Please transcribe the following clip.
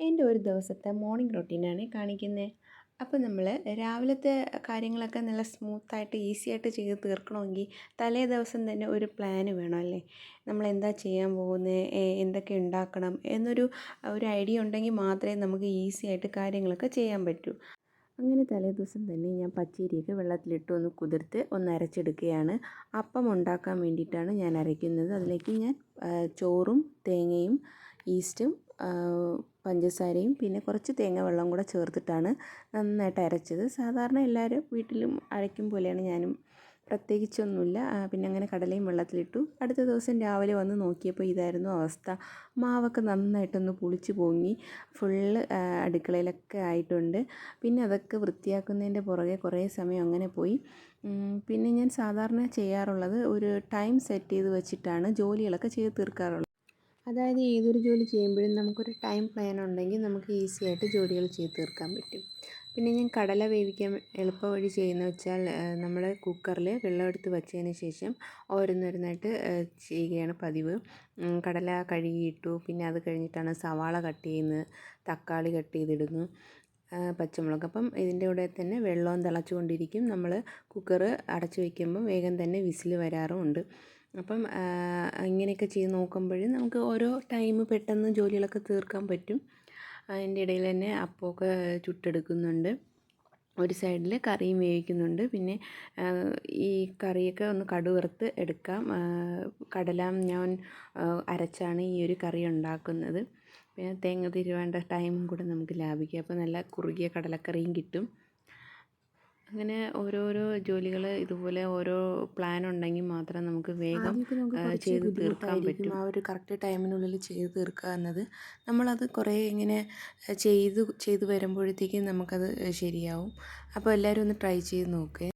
എൻ്റെ ഒരു ദിവസത്തെ മോർണിംഗ് റൊട്ടീനാണ് കാണിക്കുന്നത്. അപ്പോൾ നമ്മൾ രാവിലത്തെ കാര്യങ്ങളൊക്കെ നല്ല സ്മൂത്തായിട്ട് ഈസി ആയിട്ട് ചെയ്ത് തീർക്കണമെങ്കിൽ തലേ ദിവസം തന്നെ ഒരു പ്ലാന് വേണം അല്ലേ. നമ്മൾ എന്താ ചെയ്യാൻ പോകുന്നത്, എന്തൊക്കെ ഉണ്ടാക്കണം ഒരു ഐഡിയ ഉണ്ടെങ്കിൽ മാത്രമേ നമുക്ക് ഈസി ആയിട്ട് കാര്യങ്ങളൊക്കെ ചെയ്യാൻ പറ്റൂ. അങ്ങനെ തലേ ദിവസം തന്നെ ഞാൻ പച്ചരിയൊക്കെ വെള്ളത്തിലിട്ട് ഒന്ന് കുതിർത്ത് ഒന്ന് അരച്ചെടുക്കുകയാണ്. അപ്പം ഉണ്ടാക്കാൻ വേണ്ടിയിട്ടാണ് ഞാൻ അരയ്ക്കുന്നത്. അതിലേക്ക് ഞാൻ ചോറും തേങ്ങയും ഈസ്റ്റും പഞ്ചസാരയും പിന്നെ കുറച്ച് തേങ്ങ വെള്ളം കൂടെ ചേർത്തിട്ടാണ് നന്നായിട്ട് അരച്ചത്. സാധാരണ എല്ലാവരും വീട്ടിലും അരയ്ക്കും പോലെയാണ് ഞാനും, പ്രത്യേകിച്ചൊന്നുമില്ല. പിന്നെ അങ്ങനെ കടലയും വെള്ളത്തിലിട്ടു. അടുത്ത ദിവസം രാവിലെ വന്ന് നോക്കിയപ്പോൾ ഇതായിരുന്നു അവസ്ഥ. മാവൊക്കെ നന്നായിട്ടൊന്ന് പുളിച്ച് പൊങ്ങി ഫുള്ള് അടുക്കളയിലൊക്കെ ആയിട്ടുണ്ട്. പിന്നെ അതൊക്കെ വൃത്തിയാക്കുന്നതിൻ്റെ പുറകെ കുറേ സമയം അങ്ങനെ പോയി. പിന്നെ ഞാൻ സാധാരണ ചെയ്യാറുള്ളത് ഒരു ടൈം സെറ്റ് ചെയ്ത് വെച്ചിട്ടാണ് ജോലികളൊക്കെ ചെയ്ത് തീർക്കാറുള്ളത്. അതായത് ഏതൊരു ജോലി ചെയ്യുമ്പോഴും നമുക്കൊരു ടൈം പ്ലാൻ ഉണ്ടെങ്കിൽ നമുക്ക് ഈസി ആയിട്ട് ജോലികൾ ചെയ്ത് തീർക്കാൻ പറ്റും. പിന്നെ ഞാൻ കടല വേവിക്കാൻ എളുപ്പ വഴി ചെയ്യുന്നത് വെച്ചാൽ നമ്മൾ കുക്കറിൽ വെള്ളം എടുത്ത് വച്ചതിന് ശേഷം ഓരോന്നോരോന്നായിട്ട് ചെയ്യുകയാണ് പതിവ്. കടല കഴുകിയിട്ടു, പിന്നെ അത് കഴിഞ്ഞിട്ടാണ് സവാള കട്ട് ചെയ്യുന്നത്, തക്കാളി കട്ട് ചെയ്തിടുന്നു, പച്ചമുളക്. അപ്പം ഇതിൻ്റെ കൂടെ തന്നെ വെള്ളവും തിളച്ചുകൊണ്ടിരിക്കും. നമ്മൾ കുക്കർ അടച്ചു വയ്ക്കുമ്പോൾ വേഗം തന്നെ വിസിൽ വരാറുമുണ്ട്. അപ്പം ഇങ്ങനെയൊക്കെ ചെയ്ത് നോക്കുമ്പോൾ നമുക്ക് ഓരോ ടൈം പെട്ടെന്ന് ജോലികളൊക്കെ തീർക്കാൻ പറ്റും. അതിൻ്റെ ഇടയിൽ തന്നെ അപ്പമൊക്കെ ചുട്ടെടുക്കുന്നുണ്ട്. ഒരു സൈഡിൽ കറിയും വേവിക്കുന്നുണ്ട്. പിന്നെ ഈ കറിയൊക്കെ ഒന്ന് കടുവറുത്ത് എടുക്കാം. കടല ഞാൻ അരച്ചാണ് ഈ ഒരു കറി ഉണ്ടാക്കുന്നത്. പിന്നെ തേങ്ങ തിരുവേണ്ട ടൈമും കൂടെ നമുക്ക് ലാഭിക്കാം. അപ്പോൾ നല്ല കുറുകിയ കടലക്കറിയും കിട്ടും. അങ്ങനെ ഓരോരോ ജോലികൾ ഇതുപോലെ ഓരോ പ്ലാൻ ഉണ്ടെങ്കിൽ മാത്രം നമുക്ക് വേഗം ചെയ്ത് തീർക്കാൻ പറ്റും. ആ ഒരു കറക്റ്റ് ടൈമിനുള്ളിൽ ചെയ്ത് തീർക്കുക എന്നത്, നമ്മളത് കുറേ ഇങ്ങനെ ചെയ്ത് വരുമ്പോഴത്തേക്കും നമുക്കത് ശരിയാവും. അപ്പോൾ എല്ലാവരും ഒന്ന് ട്രൈ ചെയ്ത് നോക്കുക.